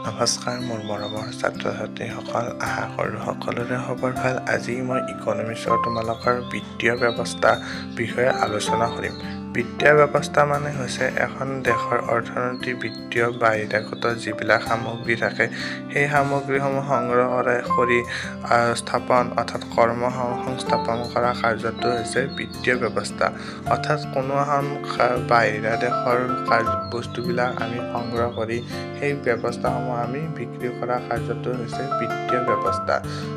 নমস্কাৰ মোৰ মৰমৰ ছাত্ৰ ছাত্ৰীসকল, আশা কৰোঁ সকলোৰে খবৰ ভাল। আজি মই ইকনমিক্সৰ তোমালোকৰ বিত্তীয় ব্যৱস্থা বিষয়ে আলোচনা কৰিম। বিত্তীয় ব্যৱস্থা মানে হৈছে এখন দেশৰ অৰ্থনৈতিক বিত্তীয় বাহিৰাগত যিবিলাক সামগ্ৰী থাকে সেই সামগ্ৰীসমূহ সংগ্ৰহ কৰি স্থাপন অৰ্থাৎ কৰ্ম সংস্থাপন কৰা কাৰ্যটো হৈছে বিত্তীয় ব্যৱস্থা। অৰ্থাৎ কোনো এখন বাহিৰা দেশৰ বস্তুবিলাক আমি সংগ্ৰহ কৰি সেই ব্যৱস্থাসমূহ আমি বিক্ৰী কৰা কাৰ্যটো হৈছে বিত্তীয় ব্যৱস্থা।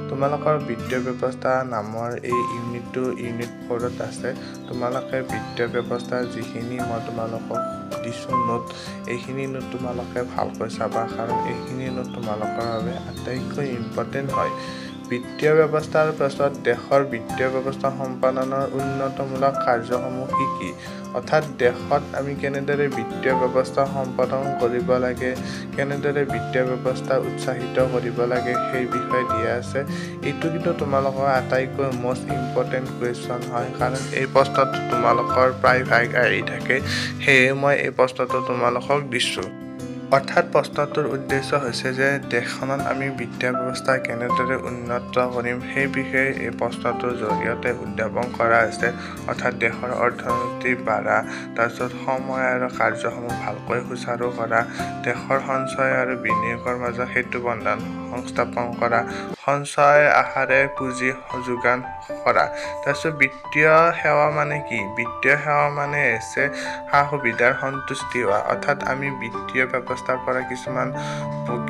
তোমালোকৰ বিত্তীয় ব্যৱস্থা নামৰ এই ইউনিট 4ত আছে। তোমালোকে বিত্তীয় ব্যৱস্থা যিখিনি মই তোমালোকক দিছোঁ নোট, এইখিনি নোট তোমালোকে ভালকৈ চাবা, কাৰণ এইখিনি নোট তোমালোকৰ বাবে আটাইতকৈ ইম্পৰ্টেণ্ট হয়। বিত্তীয় ব্যৱস্থাৰ পাছত দেশৰ বিত্তীয় ব্যৱস্থা সম্পাদনৰ উন্নতমূলক কাৰ্যসমূহ কি অৰ্থাৎ দেশত আমি কেনেদৰে বিত্তীয় ব্যৱস্থা সম্পাদন কৰিব লাগে, কেনেদৰে বিত্তীয় ব্যৱস্থা উৎসাহিত কৰিব লাগে সেই বিষয়ে দিয়া আছে। এইটো কিন্তু তোমালোকৰ আটাইতকৈ মষ্ট ইম্পৰ্টেণ্ট কুৱেশ্যন হয়, কাৰণ এই প্ৰশ্নটো তোমালোকৰ প্ৰায়ভাগ আহি থাকে। সেয়ে মই এই প্ৰশ্নটো তোমালোকক দিছোঁ। অৰ্থাৎ প্ৰশ্নটোৰ উদ্দেশ্য হৈছে যে দেশখনত আমি বিত্তীয় ব্যৱস্থা কেনেদৰে উন্নত কৰিম সেই বিষয়ে এই প্ৰশ্নটোৰ জৰিয়তে উদ্ভাৱন কৰা হৈছে। অৰ্থাৎ দেশৰ অৰ্থনীতি বাঢ়া, তাৰপিছত সময় আৰু কাৰ্যসমূহ ভালকৈ সুচাৰু কৰা, দেশৰ সঞ্চয় আৰু বিনিয়োগৰ মাজত সেতু বন্ধন সংস্থাপন কৰা, সঞ্চয় আশাৰে পুঁজি যোগান কৰা। তাৰপিছত বিত্তীয় সেৱা মানে কি? বিত্তীয় সেৱা মানে হৈছে সা সুবিধাৰ সন্তুষ্টি হোৱা। অৰ্থাৎ আমি বিত্তীয় ব্যৱস্থাৰ পৰা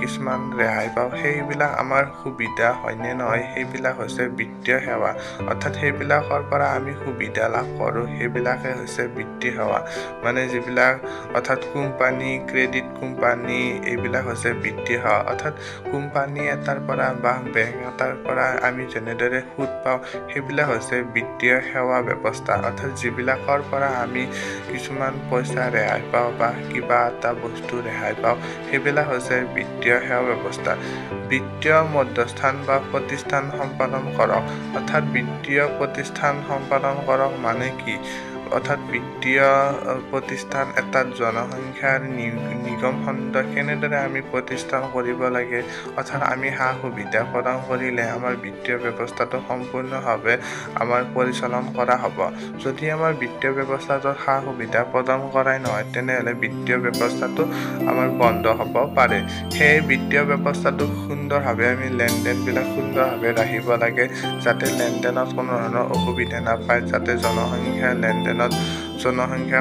কিছুমান ৰেহাই পাওঁ, সেইবিলাক আমাৰ সুবিধা হয়নে নহয় সেইবিলাক হৈছে বিত্তীয় সেৱা। অৰ্থাৎ সেইবিলাকৰ পৰা আমি সুবিধা লাভ কৰোঁ, সেইবিলাকে হৈছে বিত্তীয় সেৱা। মানে যিবিলাক অৰ্থাৎ কোম্পানী, ক্ৰেডিট কোম্পানী, এইবিলাক হৈছে বিত্তীয় সেৱা। অৰ্থাৎ কোম্পানী এটাৰ পৰা বা বেংক এটাৰ পৰা আমি যেনেদৰে সুদ পাওঁ সেইবিলাক হৈছে বিত্তীয় সেৱা ব্যৱস্থা। অৰ্থাৎ যিবিলাকৰ পৰা আমি কিছুমান পইচা ৰেহাই পাওঁ বা কিবা এটা বস্তু ৰেহাই পাওঁ সেইবিলাক হৈছে বিত্তীয় সেৱা ব্যৱস্থা। বিত্তীয় মধ্যস্থান বা প্ৰতিষ্ঠান সম্পাদন কৰক। অৰ্থাৎ বিত্তীয় প্ৰতিষ্ঠান সম্পাদন কৰক মানে কি? অৰ্থাৎ বিত্তীয় প্ৰতিষ্ঠান এটাত জনসংখ্যাৰ নিগম খণ্ড কেনেদৰে আমি প্ৰতিষ্ঠান কৰিব লাগে, অৰ্থাৎ আমি সা সুবিধা প্ৰদান কৰিলে আমাৰ বিত্তীয় ব্যৱস্থাটো সম্পূৰ্ণভাৱে আমাৰ পৰিচালন কৰা হ'ব। যদি আমাৰ বিত্তীয় ব্যৱস্থাটোত সা সুবিধা প্ৰদান কৰাই নহয় তেনেহ'লে বিত্তীয় ব্যৱস্থাটো আমাৰ বন্ধ হ'ব পাৰে। সেয়ে বিত্তীয় ব্যৱস্থাটো সুন্দৰভাৱে আমি লেনদেনবিলাক সুন্দৰভাৱে ৰাখিব লাগে, যাতে লেনদেনত কোনো ধৰণৰ অসুবিধা নাপায়, যাতে জনসংখ্যাৰ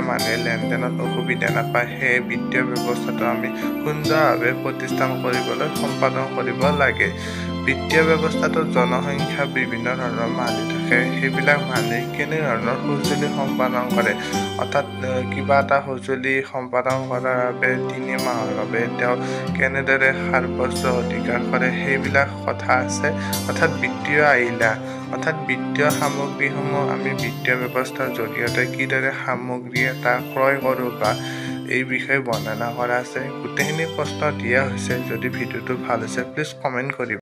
মানুহে লেনদেনত অসুবিধা নাপায়। সেয়ে বিত্তীয় ব্যৱস্থাটো আমি সুন্দৰভাৱে প্ৰতিষ্ঠান কৰিবলৈ সম্পাদন কৰিব লাগে। বিত্তীয় ব্যৱস্থাটোত জনসংখ্যা বিভিন্ন ধৰণৰ মানুহ থাকে, সেইবিলাক মানুহে কেনেধৰণৰ সঁজুলি সম্পাদন কৰে, অৰ্থাৎ কিবা এটা সঁজুলি সম্পাদন কৰাৰ বাবে 3 মাহৰ বাবে তেওঁ কেনেদৰে সাব্যস্ত অধিকাৰ কৰে সেইবিলাক কথা আছে। অৰ্থাৎ বিত্তীয় আহিলা, অৰ্থাৎ বিত্তীয় সামগ্ৰীসমূহ আমি বিত্তীয় ব্যৱস্থাৰ জৰিয়তে কিদৰে সামগ্ৰী এটা ক্ৰয় কৰোঁ বা এই বিষয়ে বৰ্ণনা কৰা আছে। গোটেইখিনি প্ৰশ্ন দিয়া হৈছে। যদি ভিডিঅ'টো ভাল হৈছে প্লিজ কমেণ্ট কৰিব।